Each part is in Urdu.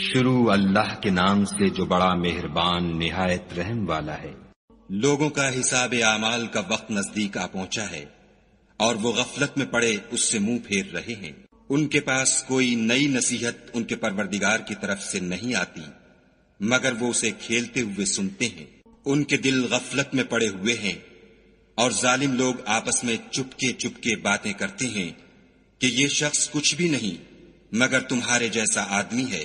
شروع اللہ کے نام سے جو بڑا مہربان نہایت رحم والا ہے۔ لوگوں کا حساب اعمال کا وقت نزدیک آ پہنچا ہے اور وہ غفلت میں پڑے اس سے منہ پھیر رہے ہیں۔ ان کے پاس کوئی نئی نصیحت ان کے پروردگار کی طرف سے نہیں آتی مگر وہ اسے کھیلتے ہوئے سنتے ہیں۔ ان کے دل غفلت میں پڑے ہوئے ہیں اور ظالم لوگ آپس میں چپکے باتیں کرتے ہیں کہ یہ شخص کچھ بھی نہیں مگر تمہارے جیسا آدمی ہے،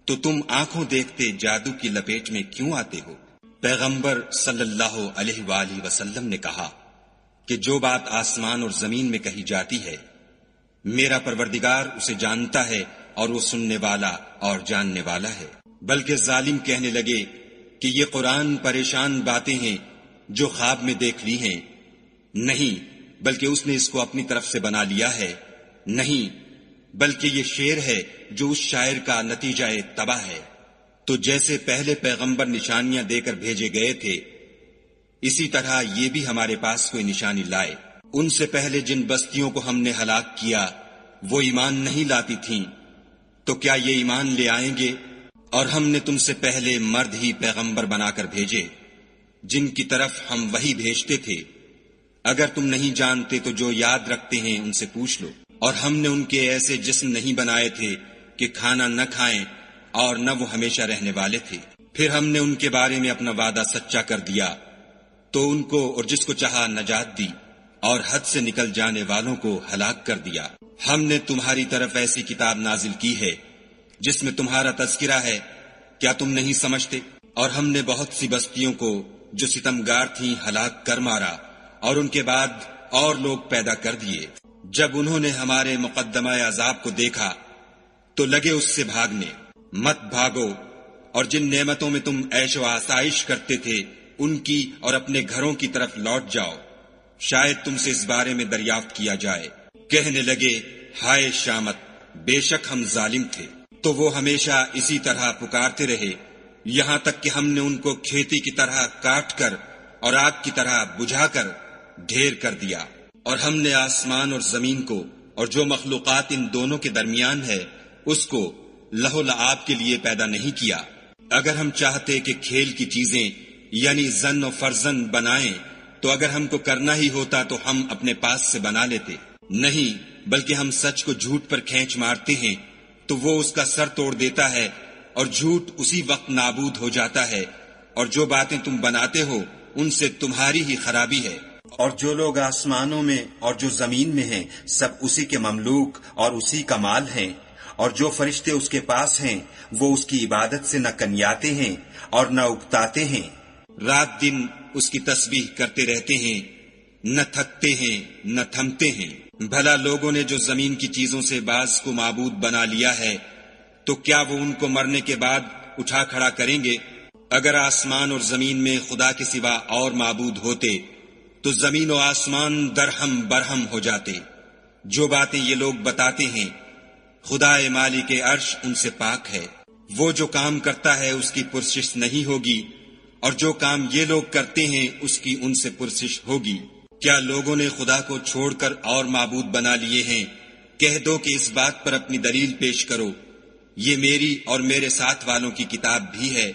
تو تم آنکھوں دیکھتے جادو کی لپیٹ میں کیوں آتے ہو؟ پیغمبر صلی اللہ علیہ وآلہ وسلم نے کہا کہ جو بات آسمان اور زمین میں کہی جاتی ہے میرا پروردگار اسے جانتا ہے اور وہ سننے والا اور جاننے والا ہے۔ بلکہ ظالم کہنے لگے کہ یہ قرآن پریشان باتیں ہیں جو خواب میں دیکھ لی ہیں، نہیں بلکہ اس نے اس کو اپنی طرف سے بنا لیا ہے، نہیں بلکہ یہ شعر ہے جو اس شاعر کا نتیجہ تباہ ہے۔ تو جیسے پہلے پیغمبر نشانیاں دے کر بھیجے گئے تھے اسی طرح یہ بھی ہمارے پاس کوئی نشانی لائے۔ ان سے پہلے جن بستیوں کو ہم نے ہلاک کیا وہ ایمان نہیں لاتی تھیں، تو کیا یہ ایمان لے آئیں گے؟ اور ہم نے تم سے پہلے مرد ہی پیغمبر بنا کر بھیجے جن کی طرف ہم وحی بھیجتے تھے۔ اگر تم نہیں جانتے تو جو یاد رکھتے ہیں ان سے پوچھ لو۔ اور ہم نے ان کے ایسے جسم نہیں بنائے تھے کہ کھانا نہ کھائیں اور نہ وہ ہمیشہ رہنے والے تھے۔ پھر ہم نے ان کے بارے میں اپنا وعدہ سچا کر دیا تو ان کو اور جس کو چاہا نجات دی اور حد سے نکل جانے والوں کو ہلاک کر دیا۔ ہم نے تمہاری طرف ایسی کتاب نازل کی ہے جس میں تمہارا تذکرہ ہے، کیا تم نہیں سمجھتے؟ اور ہم نے بہت سی بستیوں کو جو ستمگار تھیں ہلاک کر مارا اور ان کے بعد اور لوگ پیدا کر دیے۔ جب انہوں نے ہمارے مقدمہ عذاب کو دیکھا تو لگے اس سے بھاگنے۔ مت بھاگو اور جن نعمتوں میں تم عیش و آسائش کرتے تھے ان کی اور اپنے گھروں کی طرف لوٹ جاؤ، شاید تم سے اس بارے میں دریافت کیا جائے۔ کہنے لگے ہائے شامت، بے شک ہم ظالم تھے۔ تو وہ ہمیشہ اسی طرح پکارتے رہے یہاں تک کہ ہم نے ان کو کھیتی کی طرح کاٹ کر اور آگ کی طرح بجھا کر ڈھیر کر دیا۔ اور ہم نے آسمان اور زمین کو اور جو مخلوقات ان دونوں کے درمیان ہے اس کو لہو لعاب کے لیے پیدا نہیں کیا۔ اگر ہم چاہتے کہ کھیل کی چیزیں یعنی زن و فرزن بنائیں تو اگر ہم کو کرنا ہی ہوتا تو ہم اپنے پاس سے بنا لیتے، نہیں بلکہ ہم سچ کو جھوٹ پر کھینچ مارتے ہیں تو وہ اس کا سر توڑ دیتا ہے اور جھوٹ اسی وقت نابود ہو جاتا ہے، اور جو باتیں تم بناتے ہو ان سے تمہاری ہی خرابی ہے۔ اور جو لوگ آسمانوں میں اور جو زمین میں ہیں سب اسی کے مملوک اور اسی کا مال ہیں، اور جو فرشتے اس کے پاس ہیں وہ اس کی عبادت سے نہ کنیاتے ہیں اور نہ اکتاتے ہیں۔ رات دن اس کی تسبیح کرتے رہتے ہیں، نہ تھکتے ہیں نہ تھمتے ہیں۔ بھلا لوگوں نے جو زمین کی چیزوں سے بعض کو معبود بنا لیا ہے تو کیا وہ ان کو مرنے کے بعد اٹھا کھڑا کریں گے؟ اگر آسمان اور زمین میں خدا کے سوا اور معبود ہوتے تو زمین و آسمان درہم برہم ہو جاتے۔ جو باتیں یہ لوگ بتاتے ہیں خدا مالک عرش ان سے پاک ہے، وہ جو کام کرتا ہے اس کی پرسش نہیں ہوگی، اور جو کام یہ لوگ کرتے ہیں اس کی ان سے پرسش ہوگی۔ کیا لوگوں نے خدا کو چھوڑ کر اور معبود بنا لیے ہیں؟ کہہ دو کہ اس بات پر اپنی دلیل پیش کرو، یہ میری اور میرے ساتھ والوں کی کتاب بھی ہے،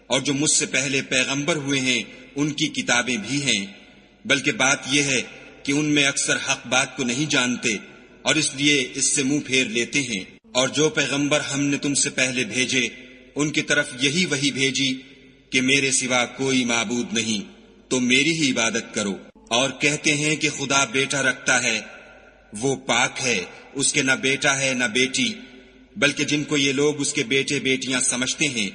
اور جو مجھ سے پہلے پیغمبر ہوئے ہیں ان کی کتابیں بھی ہیں، بلکہ بات یہ ہے کہ ان میں اکثر حق بات کو نہیں جانتے اور اس لیے اس سے منہ پھیر لیتے ہیں۔ اور جو پیغمبر ہم نے تم سے پہلے بھیجے ان کی طرف یہی وحی بھیجی کہ میرے سوا کوئی معبود نہیں، تو میری ہی عبادت کرو۔ اور کہتے ہیں کہ خدا بیٹا رکھتا ہے، وہ پاک ہے، اس کے نہ بیٹا ہے نہ بیٹی، بلکہ جن کو یہ لوگ اس کے بیٹے بیٹیاں سمجھتے ہیں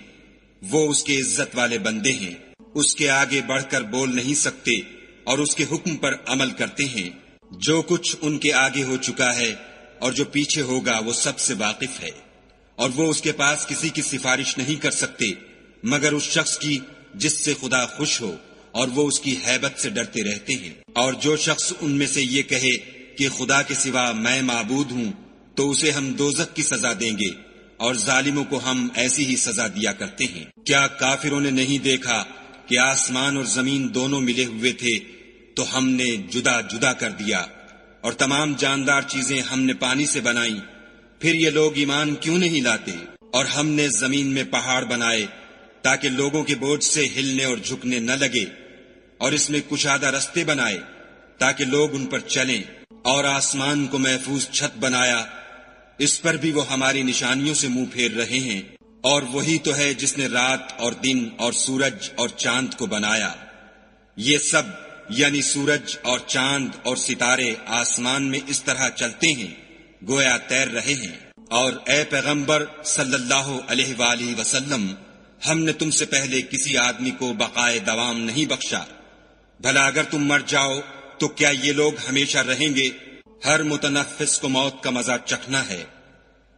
وہ اس کے عزت والے بندے ہیں، اس کے آگے بڑھ کر بول نہیں سکتے اور اس کے حکم پر عمل کرتے ہیں۔ جو کچھ ان کے آگے ہو چکا ہے اور جو پیچھے ہوگا وہ سب سے واقف ہے، اور وہ اس کے پاس کسی کی سفارش نہیں کر سکتے مگر اس شخص کی جس سے خدا خوش ہو، اور وہ اس کی ہیبت سے ڈرتے رہتے ہیں۔ اور جو شخص ان میں سے یہ کہے کہ خدا کے سوا میں معبود ہوں تو اسے ہم دوزخ کی سزا دیں گے، اور ظالموں کو ہم ایسی ہی سزا دیا کرتے ہیں۔ کیا کافروں نے نہیں دیکھا کہ آسمان اور زمین دونوں ملے ہوئے تھے تو ہم نے جدا جدا کر دیا، اور تمام جاندار چیزیں ہم نے پانی سے بنائیں، پھر یہ لوگ ایمان کیوں نہیں لاتے؟ اور ہم نے زمین میں پہاڑ بنائے تاکہ لوگوں کے بوجھ سے ہلنے اور جھکنے نہ لگے، اور اس میں کشادہ رستے بنائے تاکہ لوگ ان پر چلیں، اور آسمان کو محفوظ چھت بنایا، اس پر بھی وہ ہماری نشانیوں سے منہ پھیر رہے ہیں۔ اور وہی تو ہے جس نے رات اور دن اور سورج اور چاند کو بنایا۔ یہ سب یعنی سورج اور چاند اور ستارے آسمان میں اس طرح چلتے ہیں گویا تیر رہے ہیں۔ اور اے پیغمبر صلی اللہ علیہ وآلہ وسلم، ہم نے تم سے پہلے کسی آدمی کو بقائے دوام نہیں بخشا، بھلا اگر تم مر جاؤ تو کیا یہ لوگ ہمیشہ رہیں گے؟ ہر متنفس کو موت کا مزہ چکھنا ہے،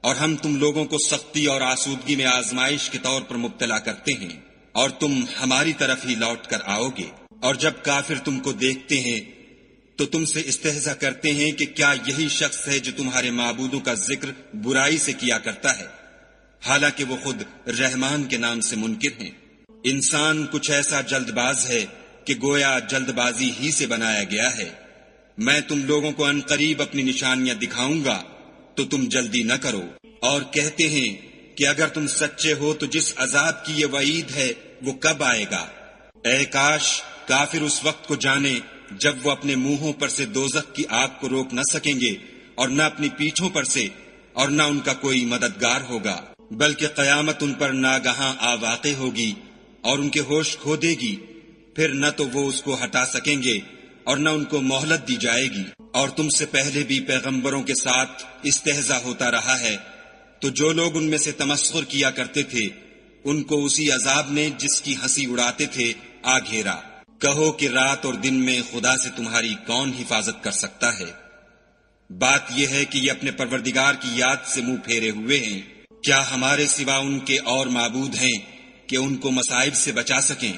اور ہم تم لوگوں کو سختی اور آسودگی میں آزمائش کے طور پر مبتلا کرتے ہیں، اور تم ہماری طرف ہی لوٹ کر آؤ گے۔ اور جب کافر تم کو دیکھتے ہیں تو تم سے استہزا کرتے ہیں کہ کیا یہی شخص ہے جو تمہارے معبودوں کا ذکر برائی سے کیا کرتا ہے، حالانکہ وہ خود رحمان کے نام سے منکر ہیں۔ انسان کچھ ایسا جلد باز ہے کہ گویا جلد بازی ہی سے بنایا گیا ہے۔ میں تم لوگوں کو عنقریب اپنی نشانیاں دکھاؤں گا تو تم جلدی نہ کرو۔ اور کہتے ہیں کہ اگر تم سچے ہو تو جس عذاب کی یہ وعید ہے وہ کب آئے گا؟ اے کاش کافر اس وقت کو جانے جب وہ اپنے منہوں پر سے دوزخ کی آگ کو روک نہ سکیں گے، اور نہ اپنی پیٹھوں پر سے، اور نہ ان کا کوئی مددگار ہوگا، بلکہ قیامت ان پر ناگہاں آ واقع ہوگی اور ان کے ہوش کھو دے گی، پھر نہ تو وہ اس کو ہٹا سکیں گے اور نہ ان کو مہلت دی جائے گی۔ اور تم سے پہلے بھی پیغمبروں کے ساتھ استہزا ہوتا رہا ہے، تو جو لوگ ان میں سے تمسخر کیا کرتے تھے ان کو اسی عذاب نے جس کی ہنسی اڑاتے تھے آ گھیرا۔ کہو کہ رات اور دن میں خدا سے تمہاری کون حفاظت کر سکتا ہے؟ بات یہ ہے کہ یہ اپنے پروردگار کی یاد سے منہ پھیرے ہوئے ہیں۔ کیا ہمارے سوا ان کے اور معبود ہیں کہ ان کو مصائب سے بچا سکیں؟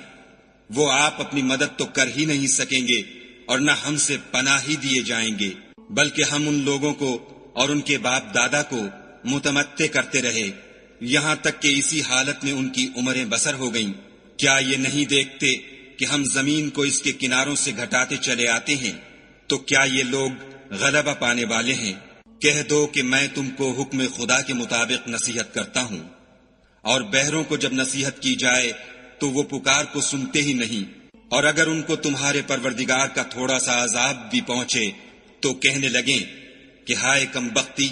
وہ آپ اپنی مدد تو کر ہی نہیں سکیں گے اور نہ ہم سے پناہ ہی دیے جائیں گے، بلکہ ہم ان لوگوں کو اور ان کے باپ دادا کو متمتع کرتے رہے یہاں تک کہ اسی حالت میں ان کی عمریں بسر ہو گئیں۔ کیا یہ نہیں دیکھتے کہ ہم زمین کو اس کے کناروں سے گھٹاتے چلے آتے ہیں؟ تو کیا یہ لوگ غلبہ پانے والے ہیں؟ کہہ دو کہ میں تم کو حکم خدا کے مطابق نصیحت کرتا ہوں، اور بہروں کو جب نصیحت کی جائے تو وہ پکار کو سنتے ہی نہیں، اور اگر ان کو تمہارے پروردگار کا تھوڑا سا عذاب بھی پہنچے تو کہنے لگیں کہ ہائے کم بختی،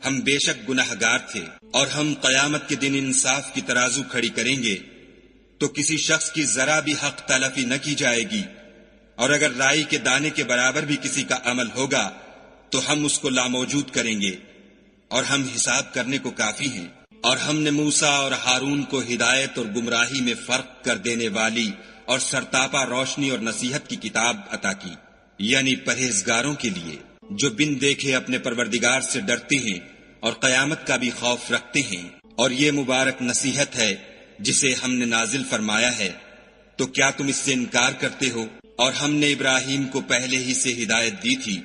ہم بے شک گناہگار تھے۔ اور ہم قیامت کے دن انصاف کی ترازو کھڑی کریں گے تو کسی شخص کی ذرا بھی حق تلفی نہ کی جائے گی، اور اگر رائی کے دانے کے برابر بھی کسی کا عمل ہوگا تو ہم اس کو لاموجود کریں گے، اور ہم حساب کرنے کو کافی ہیں۔ اور ہم نے موسیٰ اور ہارون کو ہدایت اور گمراہی میں فرق کر دینے والی اور سرتاپا روشنی اور نصیحت کی کتاب عطا کی، یعنی پرہیزگاروں کے لیے جو بن دیکھے اپنے پروردگار سے ڈرتے ہیں اور قیامت کا بھی خوف رکھتے ہیں۔ اور یہ مبارک نصیحت ہے جسے ہم نے نازل فرمایا ہے، تو کیا تم اس سے انکار کرتے ہو؟ اور ہم نے ابراہیم کو پہلے ہی سے ہدایت دی تھی،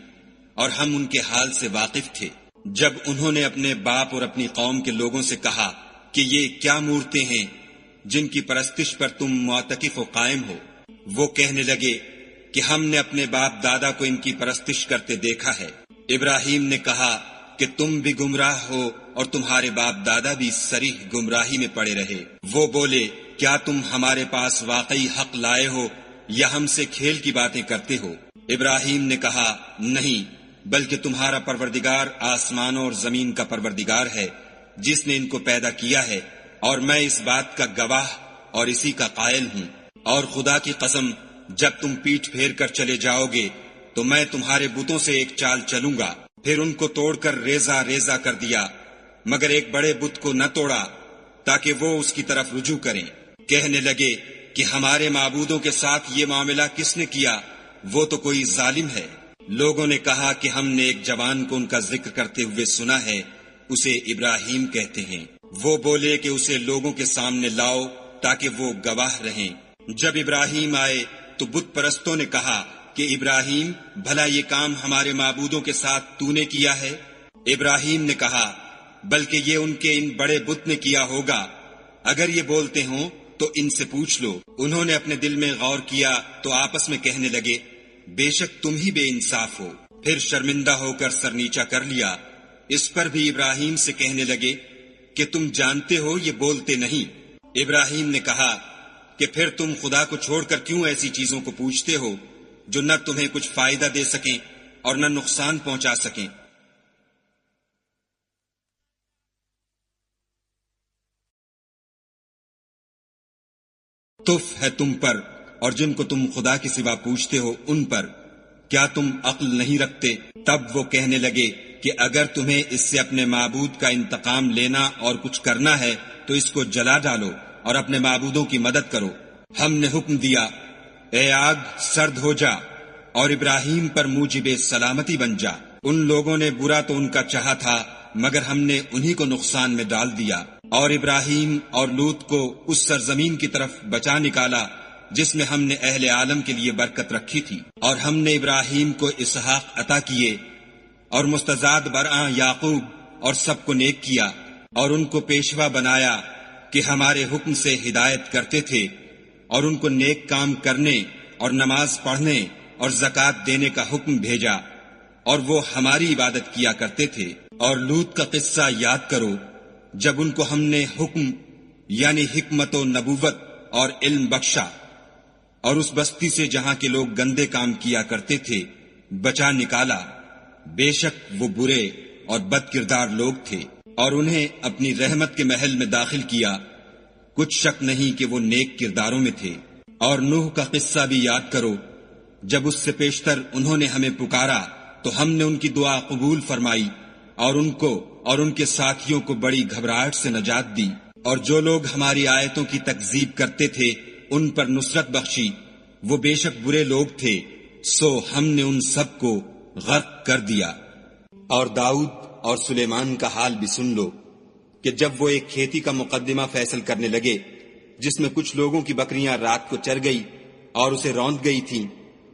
اور ہم ان کے حال سے واقف تھے۔ جب انہوں نے اپنے باپ اور اپنی قوم کے لوگوں سے کہا کہ یہ کیا مورتیں ہیں جن کی پرستش پر تم معتکف و قائم ہو، وہ کہنے لگے کہ ہم نے اپنے باپ دادا کو ان کی پرستش کرتے دیکھا ہے۔ ابراہیم نے کہا کہ تم بھی گمراہ ہو اور تمہارے باپ دادا بھی صریح گمراہی میں پڑے رہے۔ وہ بولے کیا تم ہمارے پاس واقعی حق لائے ہو یا ہم سے کھیل کی باتیں کرتے ہو؟ ابراہیم نے کہا نہیں، بلکہ تمہارا پروردگار آسمانوں اور زمین کا پروردگار ہے جس نے ان کو پیدا کیا ہے، اور میں اس بات کا گواہ اور اسی کا قائل ہوں۔ اور خدا کی قسم جب تم پیٹھ پھیر کر چلے جاؤ گے تو میں تمہارے بتوں سے ایک چال چلوں گا۔ پھر ان کو توڑ کر ریزہ ریزہ کر دیا، مگر ایک بڑے بت کو نہ توڑا تاکہ وہ اس کی طرف رجوع کریں۔ کہنے لگے کہ ہمارے معبودوں کے ساتھ یہ معاملہ کس نے کیا؟ وہ تو کوئی ظالم ہے۔ لوگوں نے کہا کہ ہم نے ایک جوان کو ان کا ذکر کرتے ہوئے سنا ہے، اسے ابراہیم کہتے ہیں۔ وہ بولے کہ اسے لوگوں کے سامنے لاؤ تاکہ وہ گواہ رہیں۔ جب ابراہیم آئے تو بت پرستوں نے کہا کہ ابراہیم بھلا یہ کام ہمارے معبودوں کے ساتھ تو نے کیا ہے؟ ابراہیم نے کہا بلکہ یہ ان کے ان بڑے بت نے کیا ہوگا، اگر یہ بولتے ہوں تو ان سے پوچھ لو۔ انہوں نے اپنے دل میں غور کیا تو آپس میں کہنے لگے بے شک تم ہی بے انصاف ہو۔ پھر شرمندہ ہو کر سر نیچا کر لیا۔ اس پر بھی ابراہیم سے کہنے لگے کہ تم جانتے ہو یہ بولتے نہیں۔ ابراہیم نے کہا کہ پھر تم خدا کو چھوڑ کر کیوں ایسی چیزوں کو پوچھتے ہو جو نہ تمہیں کچھ فائدہ دے سکیں اور نہ نقصان پہنچا سکیں۔ تف ہے تم پر اور جن کو تم خدا کے سوا پوچھتے ہو ان پر، کیا تم عقل نہیں رکھتے؟ تب وہ کہنے لگے کہ اگر تمہیں اس سے اپنے معبود کا انتقام لینا اور کچھ کرنا ہے تو اس کو جلا ڈالو اور اپنے معبودوں کی مدد کرو۔ ہم نے حکم دیا اے آگ سرد ہو جا اور ابراہیم پر موجب سلامتی بن جا۔ ان لوگوں نے برا تو ان کا چاہا تھا مگر ہم نے انہی کو نقصان میں ڈال دیا، اور ابراہیم اور لوط کو اس سرزمین کی طرف بچا نکالا جس میں ہم نے اہل عالم کے لیے برکت رکھی تھی، اور ہم نے ابراہیم کو اسحاق عطا کیے اور مستزاد برآں یعقوب اور سب کو نیک کیا، اور ان کو پیشوا بنایا کہ ہمارے حکم سے ہدایت کرتے تھے، اور ان کو نیک کام کرنے اور نماز پڑھنے اور زکوٰۃ دینے کا حکم بھیجا، اور وہ ہماری عبادت کیا کرتے تھے۔ اور لوط کا قصہ یاد کرو جب ان کو ہم نے حکم یعنی حکمت و نبوت اور علم بخشا، اور اس بستی سے جہاں کے لوگ گندے کام کیا کرتے تھے بچا نکالا۔ بے شک وہ برے اور بد کردار لوگ تھے، اور انہیں اپنی رحمت کے محل میں داخل کیا، کچھ شک نہیں کہ وہ نیک کرداروں میں تھے۔ اور نوح کا قصہ بھی یاد کرو جب اس سے پیشتر انہوں نے ہمیں پکارا تو ہم نے ان کی دعا قبول فرمائی اور ان کو اور ان کے ساتھیوں کو بڑی گھبراہٹ سے نجات دی، اور جو لوگ ہماری آیتوں کی تکذیب کرتے تھے ان پر نصرت بخشی، وہ بے شک برے لوگ تھے، سو ہم نے ان سب کو غرق کر دیا۔ اور داؤد اور سلیمان کا حال بھی سن لو کہ جب وہ ایک کھیتی کا مقدمہ فیصل کرنے لگے جس میں کچھ لوگوں کی بکریاں رات کو چر گئی اور اسے روند گئی تھیں،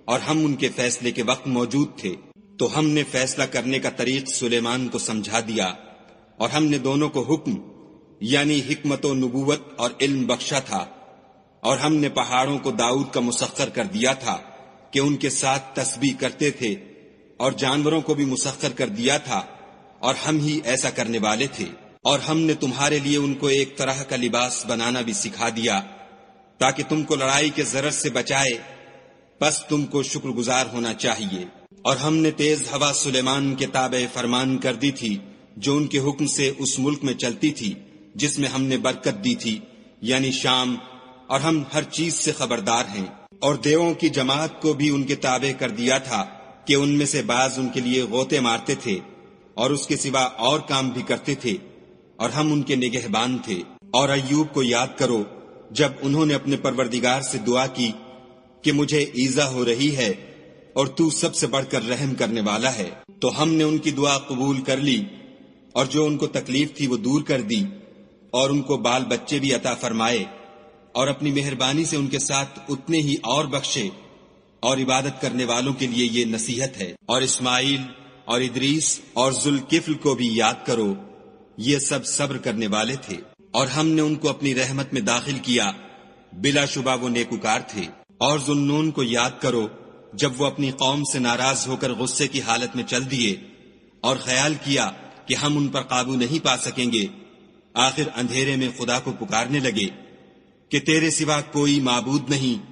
اور ہم ان کے فیصلے کے وقت موجود تھے، تو ہم نے فیصلہ کرنے کا طریق سلیمان کو سمجھا دیا، اور ہم نے دونوں کو حکم یعنی حکمت و نبوت اور علم بخشا تھا، اور ہم نے پہاڑوں کو داؤد کا مسخر کر دیا تھا کہ ان کے ساتھ تسبیح کرتے تھے، اور جانوروں کو بھی مسخر کر دیا تھا، اور ہم ہی ایسا کرنے والے تھے۔ اور ہم نے تمہارے لیے ان کو ایک طرح کا لباس بنانا بھی سکھا دیا تاکہ تم کو لڑائی کے ضرر سے بچائے، بس تم کو شکر گزار ہونا چاہیے۔ اور ہم نے تیز ہوا سلیمان کے تابع فرمان کر دی تھی جو ان کے حکم سے اس ملک میں چلتی تھی جس میں ہم نے برکت دی تھی یعنی شام، اور ہم ہر چیز سے خبردار ہیں۔ اور دیووں کی جماعت کو بھی ان کے تابع کر دیا تھا کہ ان میں سے بعض ان کے لیے غوطے مارتے تھے اور اس کے سوا اور کام بھی کرتے تھے، اور ہم ان کے نگہبان تھے۔ اور ایوب کو یاد کرو جب انہوں نے اپنے پروردگار سے دعا کی کہ مجھے ایذا ہو رہی ہے اور تو سب سے بڑھ کر رحم کرنے والا ہے، تو ہم نے ان کی دعا قبول کر لی، اور جو ان کو تکلیف تھی وہ دور کر دی، اور ان کو بال بچے بھی عطا فرمائے، اور اپنی مہربانی سے ان کے ساتھ اتنے ہی اور بخشے۔ اور عبادت کرنے والوں کے لیے یہ نصیحت ہے۔ اور اسماعیل اور ادریس اور ذوالکفل کو بھی یاد کرو، یہ سب صبر کرنے والے تھے، اور ہم نے ان کو اپنی رحمت میں داخل کیا، بلا شبہ وہ نیکوکار تھے۔ اور ذوالنون کو یاد کرو جب وہ اپنی قوم سے ناراض ہو کر غصے کی حالت میں چل دیے اور خیال کیا کہ ہم ان پر قابو نہیں پا سکیں گے، آخر اندھیرے میں خدا کو پکارنے لگے کہ تیرے سوا کوئی معبود نہیں،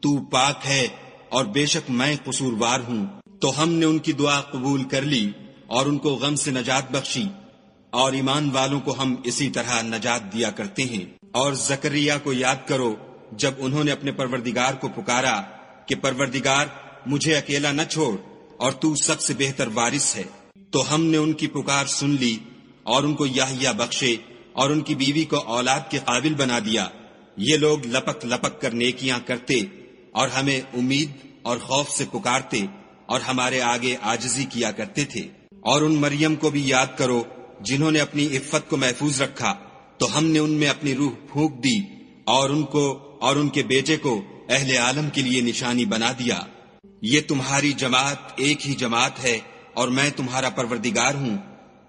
تو پاک ہے اور بے شک میں قصوروار ہوں۔ تو ہم نے ان کی دعا قبول کر لی اور ان کو غم سے نجات بخشی، اور ایمان والوں کو ہم اسی طرح نجات دیا کرتے ہیں۔ اور زکریا کو یاد کرو جب انہوں نے اپنے پروردگار کو پکارا کہ پروردگار مجھے اکیلا نہ چھوڑ اور تو سب سے بہتر وارث ہے، تو ہم نے ان کی پکار سن لی اور ان کو یحییٰ بخشے اور ان کی بیوی کو اولاد کے قابل بنا دیا۔ یہ لوگ لپک لپک کر نیکیاں کرتے اور ہمیں امید اور خوف سے پکارتے اور ہمارے آگے عاجزی کیا کرتے تھے۔ اور ان مریم کو بھی یاد کرو جنہوں نے اپنی عفت کو محفوظ رکھا، تو ہم نے ان میں اپنی روح پھونک دی اور ان کو اور ان کے بیٹے کو اہل عالم کے لیے نشانی بنا دیا۔ یہ تمہاری جماعت ایک ہی جماعت ہے اور میں تمہارا پروردگار ہوں،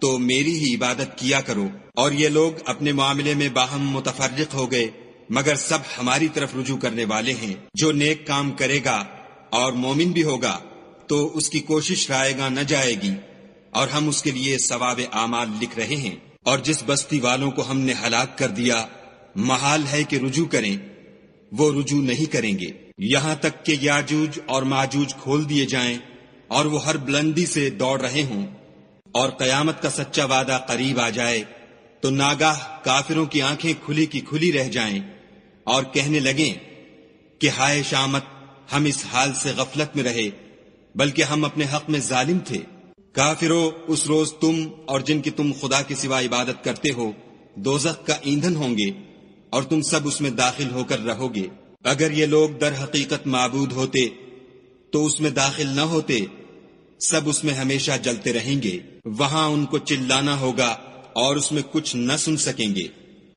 تو میری ہی عبادت کیا کرو۔ اور یہ لوگ اپنے معاملے میں باہم متفرق ہو گئے، مگر سب ہماری طرف رجوع کرنے والے ہیں۔ جو نیک کام کرے گا اور مومن بھی ہوگا تو اس کی کوشش رائے گاں نہ جائے گی، اور ہم اس کے لیے ثواب اعمال لکھ رہے ہیں۔ اور جس بستی والوں کو ہم نے ہلاک کر دیا محال ہے کہ رجوع کریں، وہ رجوع نہیں کریں گے، یہاں تک کہ یاجوج اور ماجوج کھول دیے جائیں اور وہ ہر بلندی سے دوڑ رہے ہوں، اور قیامت کا سچا وعدہ قریب آ جائے تو ناگاہ کافروں کی آنکھیں کھلی کی کھلی رہ جائیں اور کہنے لگیں کہ ہائے شامت، ہم اس حال سے غفلت میں رہے بلکہ ہم اپنے حق میں ظالم تھے۔ کافروں، اس روز تم اور جن کی تم خدا کے سوا عبادت کرتے ہو دوزخ کا ایندھن ہوں گے اور تم سب اس میں داخل ہو کر رہو گے۔ اگر یہ لوگ در حقیقت معبود ہوتے تو اس میں داخل نہ ہوتے، سب اس میں ہمیشہ جلتے رہیں گے، وہاں ان کو چلانا ہوگا اور اس میں کچھ نہ سن سکیں گے۔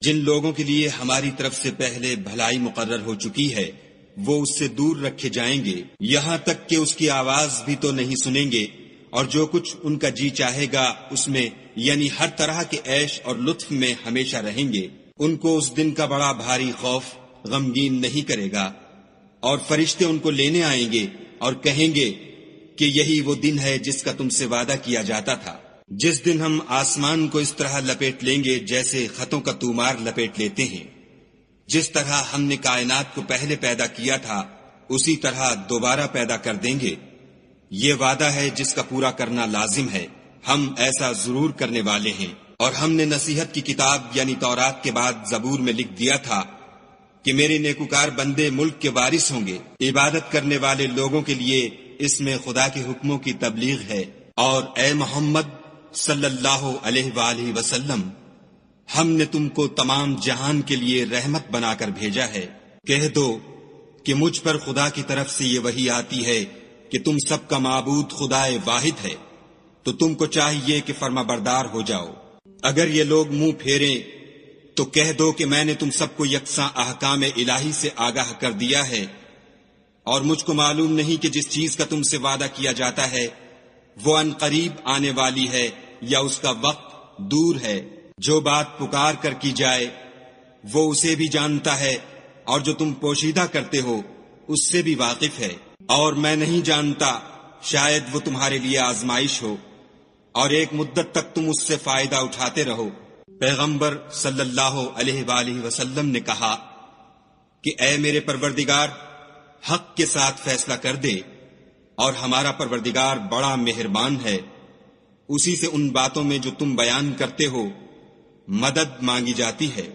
جن لوگوں کے لیے ہماری طرف سے پہلے بھلائی مقرر ہو چکی ہے وہ اس سے دور رکھے جائیں گے، یہاں تک کہ اس کی آواز بھی تو نہیں سنیں گے، اور جو کچھ ان کا جی چاہے گا اس میں یعنی ہر طرح کے عیش اور لطف میں ہمیشہ رہیں گے۔ ان کو اس دن کا بڑا بھاری خوف غمگین نہیں کرے گا، اور فرشتے ان کو لینے آئیں گے اور کہیں گے کہ یہی وہ دن ہے جس کا تم سے وعدہ کیا جاتا تھا، جس دن ہم آسمان کو اس طرح لپیٹ لیں گے جیسے خطوں کا تومار لپیٹ لیتے ہیں۔ جس طرح ہم نے کائنات کو پہلے پیدا کیا تھا اسی طرح دوبارہ پیدا کر دیں گے، یہ وعدہ ہے جس کا پورا کرنا لازم ہے، ہم ایسا ضرور کرنے والے ہیں۔ اور ہم نے نصیحت کی کتاب یعنی تورات کے بعد زبور میں لکھ دیا تھا کہ میرے نیکوکار بندے ملک کے وارث ہوں گے، عبادت کرنے والے لوگوں کے لیے اس میں خدا کے حکموں کی تبلیغ ہے۔ اور اے محمد صلی اللہ علیہ وآلہ وسلم، ہم نے تم کو تمام جہان کے لیے رحمت بنا کر بھیجا ہے۔ کہہ دو کہ مجھ پر خدا کی طرف سے یہ وحی آتی ہے کہ تم سب کا معبود خدا واحد ہے، تو تم کو چاہیے کہ فرما بردار ہو جاؤ۔ اگر یہ لوگ منہ پھیریں تو کہہ دو کہ میں نے تم سب کو یکساں احکام الہی سے آگاہ کر دیا ہے، اور مجھ کو معلوم نہیں کہ جس چیز کا تم سے وعدہ کیا جاتا ہے وہ ان قریب آنے والی ہے یا اس کا وقت دور ہے۔ جو بات پکار کر کی جائے وہ اسے بھی جانتا ہے، اور جو تم پوشیدہ کرتے ہو اس سے بھی واقف ہے، اور میں نہیں جانتا، شاید وہ تمہارے لیے آزمائش ہو اور ایک مدت تک تم اس سے فائدہ اٹھاتے رہو۔ پیغمبر صلی اللہ علیہ وآلہ وسلم نے کہا کہ اے میرے پروردگار، حق کے ساتھ فیصلہ کر دے، اور ہمارا پروردگار بڑا مہربان ہے، اسی سے ان باتوں میں جو تم بیان کرتے ہو مدد مانگی جاتی ہے۔